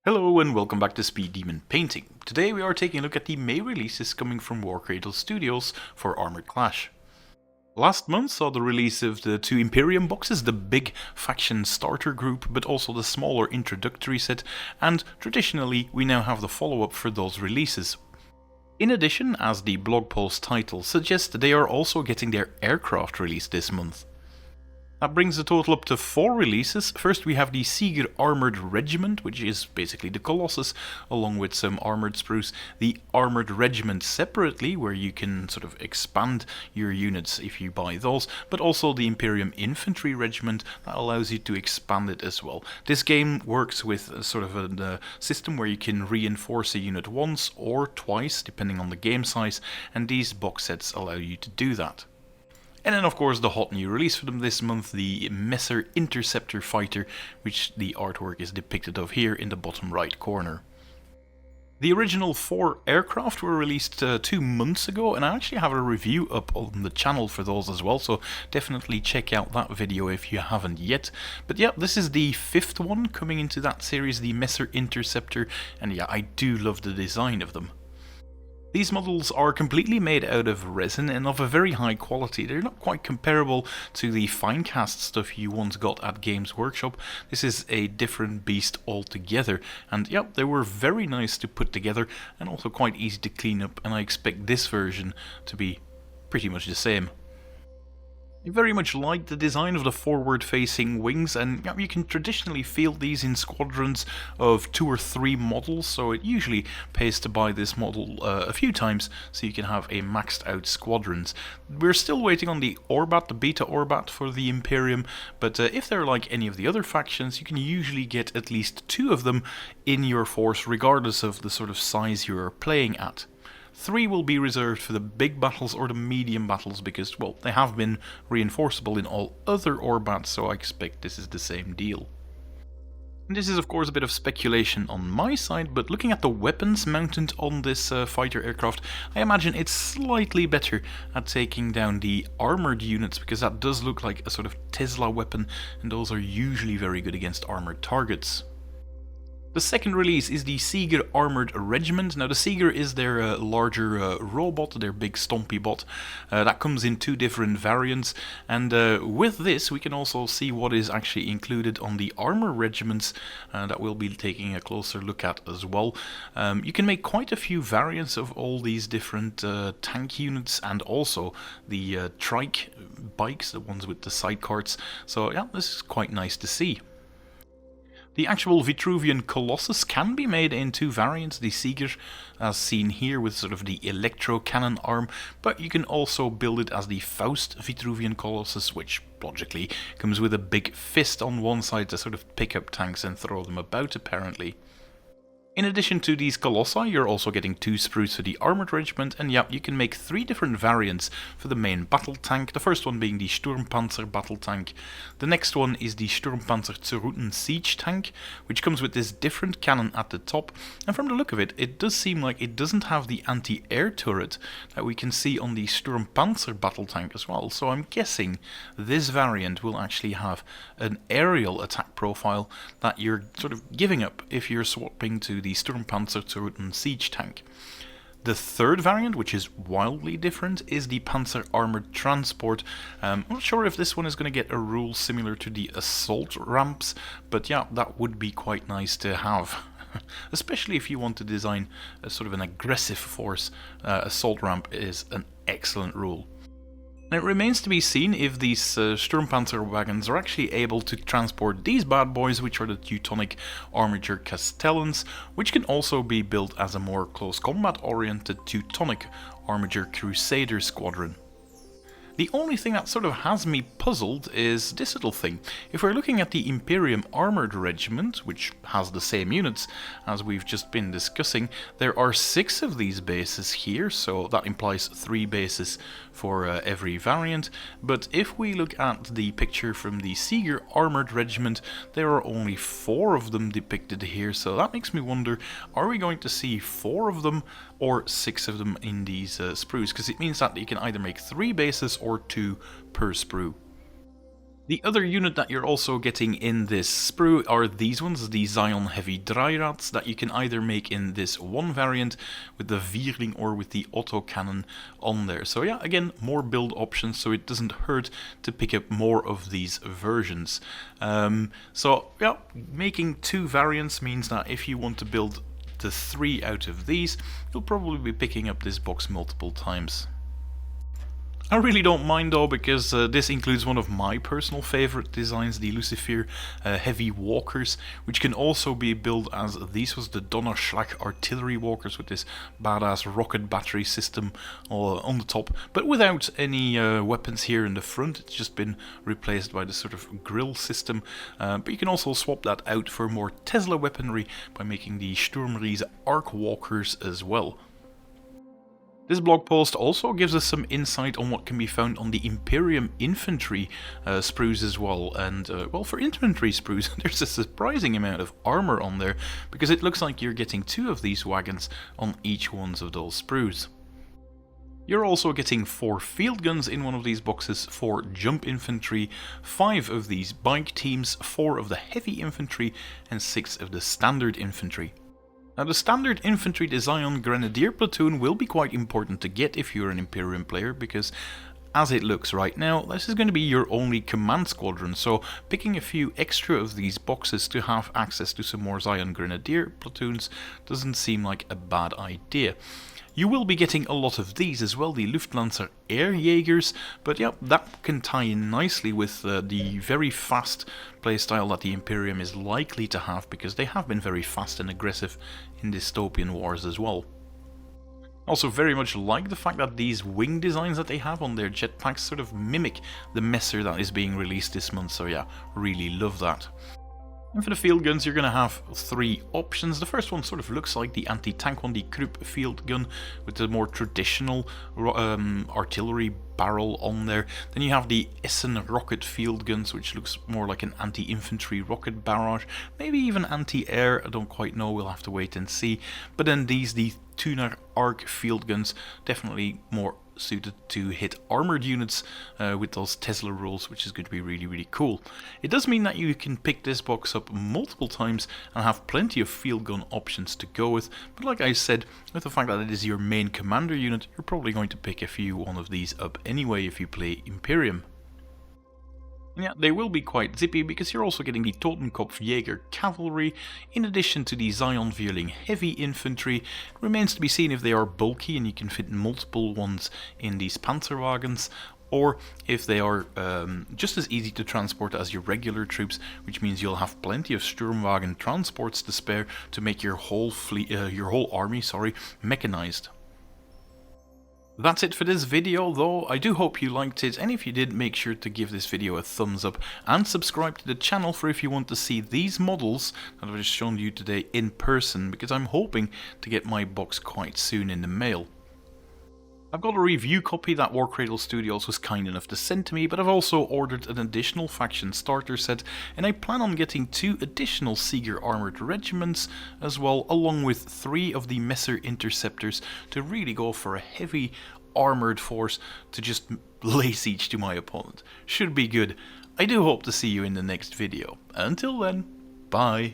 Hello and welcome back to Speed Demon Painting. Today we are taking a look at the May releases coming from Warcradle Studios for Armoured Clash. Last month saw the release of the two Imperium boxes, the big faction starter group, but also the smaller introductory set, and traditionally we now have the follow-up for those releases. In addition, as the blog post title suggests, they are also getting their aircraft released this month. That brings the total up to 4 releases. First we have the Seager Armoured Regiment, which is basically the Colossus, along with some armoured sprues. The Armoured Regiment separately, where you can sort of expand your units if you buy those, but also the Imperium Infantry Regiment, that allows you to expand it as well. This game works with sort of a system where you can reinforce a unit once or twice, depending on the game size, and these box sets allow you to do that. And then of course the hot new release for them this month, the Interceptor fighter, which the artwork is depicted of here in the bottom right corner. The original 4 aircraft were released 2 months ago, and I actually have a review up on the channel for those as well, so definitely check out that video if you haven't yet. But yeah, this is the 5th one coming into that series, the Interceptor, and yeah, I do love the design of them. These models are completely made out of resin and of a very high quality. They're not quite comparable to the fine cast stuff you once got at Games Workshop. This is a different beast altogether, and yep, they were very nice to put together and also quite easy to clean up, and I expect this version to be pretty much the same. I very much like the design of the forward-facing wings, and you can traditionally field these in squadrons of 2 or 3 models, so it usually pays to buy this model a few times so you can have a maxed out squadrons. We're still waiting on the Orbat, the Beta Orbat for the Imperium, but if they're like any of the other factions, you can usually get at least 2 of them in your force regardless of the sort of size you're playing at. 3 will be reserved for the big battles or the medium battles because, well, they have been reinforceable in all other Orbats, so I expect this is the same deal. And this is of course a bit of speculation on my side, but looking at the weapons mounted on this fighter aircraft, I imagine it's slightly better at taking down the armoured units, because that does look like a sort of Tesla weapon, and those are usually very good against armoured targets. The second release is the Seager Armoured Regiment. Now the Seager is their larger robot, their big stompy bot. That comes in 2 different variants, and with this we can also see what is actually included on the armor regiments that we'll be taking a closer look at as well. You can make quite a few variants of all these different tank units, and also the trike bikes, the ones with the side carts. So yeah, this is quite nice to see. The actual Vitruvian Colossus can be made in 2 variants, the Seager as seen here with sort of the electro cannon arm, but you can also build it as the Faust Vitruvian Colossus, which logically comes with a big fist on one side to sort of pick up tanks and throw them about apparently. In addition to these Colossi, you're also getting 2 sprues for the Armoured Regiment, and yeah, you can make 3 different variants for the main battle tank, the first one being the Sturmpanzer battle tank. The next one is the Sturmpanzer Zeruten siege tank, which comes with this different cannon at the top, and from the look of it, it does seem like it doesn't have the anti-air turret that we can see on the Sturmpanzer battle tank as well, so I'm guessing this variant will actually have an aerial attack profile that you're sort of giving up if you're swapping to the Sturmpanzer Zeruten siege tank. The third variant, which is wildly different, is the Panzer Armored Transport. I'm not sure if this one is going to get a rule similar to the assault ramps, but yeah, that would be quite nice to have. Especially if you want to design a sort of an aggressive force, assault ramp is an excellent rule. Now, it remains to be seen if these Sturmpanzer wagons are actually able to transport these bad boys, which are the Teutonic Armature Castellans, which can also be built as a more close combat oriented Teutonic Armature Crusader squadron. The only thing that sort of has me puzzled is this little thing. If we're looking at the Imperium Armoured Regiment, which has the same units as we've just been discussing, there are 6 of these bases here, so that implies 3 bases for every variant. But if we look at the picture from the Seager Armoured Regiment, there are only 4 of them depicted here, so that makes me wonder, are we going to see 4 of them or 6 of them in these sprues? Because it means that you can either make 3 bases or 2 per sprue. The other unit that you're also getting in this sprue are these ones, the Zion Heavy Dreirats, that you can either make in this one variant with the Vierling or with the autocannon on there. So yeah, again, more build options, so it doesn't hurt to pick up more of these versions. So yeah, making 2 variants means that if you want to build the 3 out of these, you'll probably be picking up this box multiple times. I really don't mind though, because this includes one of my personal favorite designs, the Lucifer Heavy Walkers, which can also be built as these was the Donnerschlag Artillery Walkers with this badass rocket battery system on the top, but without any weapons here in the front. It's just been replaced by this sort of grill system, but you can also swap that out for more Tesla weaponry by making the Sturmriese Arc Walkers as well. This blog post also gives us some insight on what can be found on the Imperium infantry sprues as well, and well, for infantry sprues there's a surprising amount of armor on there, because it looks like you're getting 2 of these wagons on each one of those sprues. You're also getting 4 field guns in one of these boxes, 4 jump infantry, 5 of these bike teams, 4 of the heavy infantry, and 6 of the standard infantry. Now, the standard infantry Zion Grenadier platoon will be quite important to get if you're an Imperium player, because as it looks right now, this is going to be your only command squadron, so picking a few extra of these boxes to have access to some more Zion Grenadier platoons doesn't seem like a bad idea. You will be getting a lot of these as well, the Luftlanzer Air Jaegers, but yeah, that can tie in nicely with the very fast playstyle that the Imperium is likely to have, because they have been very fast and aggressive in dystopian wars as well. Also very much like the fact that these wing designs that they have on their jetpacks sort of mimic the Messer that is being released this month, so yeah, really love that. And for the field guns, you're going to have 3 options. The first one sort of looks like the anti-tank one, the Krupp field gun, with the more traditional artillery barrel on there. Then you have the Essen rocket field guns, which looks more like an anti-infantry rocket barrage, maybe even anti-air, I don't quite know, we'll have to wait and see. But then these, the Tuner arc field guns, definitely more suited to hit armored units with those Tesla rolls, which is going to be really, really cool. It does mean that you can pick this box up multiple times and have plenty of field gun options to go with, but like I said, with the fact that it is your main commander unit, you're probably going to pick a few one of these up anyway if you play Imperium. Yeah, they will be quite zippy, because you're also getting the Totenkopf Jaeger Cavalry, in addition to the Zion Vierling Heavy Infantry. It remains to be seen if they are bulky and you can fit multiple ones in these Panzerwagens, or if they are just as easy to transport as your regular troops, which means you'll have plenty of Sturmwagen transports to spare to make your whole fleet, your whole army, mechanized. That's it for this video though. I do hope you liked it, and if you did, make sure to give this video a thumbs up and subscribe to the channel for if you want to see these models that I've just shown you today in person, because I'm hoping to get my box quite soon in the mail. I've got a review copy that Warcradle Studios was kind enough to send to me, but I've also ordered an additional faction starter set, and I plan on getting 2 additional Seager armoured regiments as well, along with 3 of the Messer Interceptors to really go for a heavy armoured force to just lay siege to my opponent. Should be good. I do hope to see you in the next video. Until then, bye.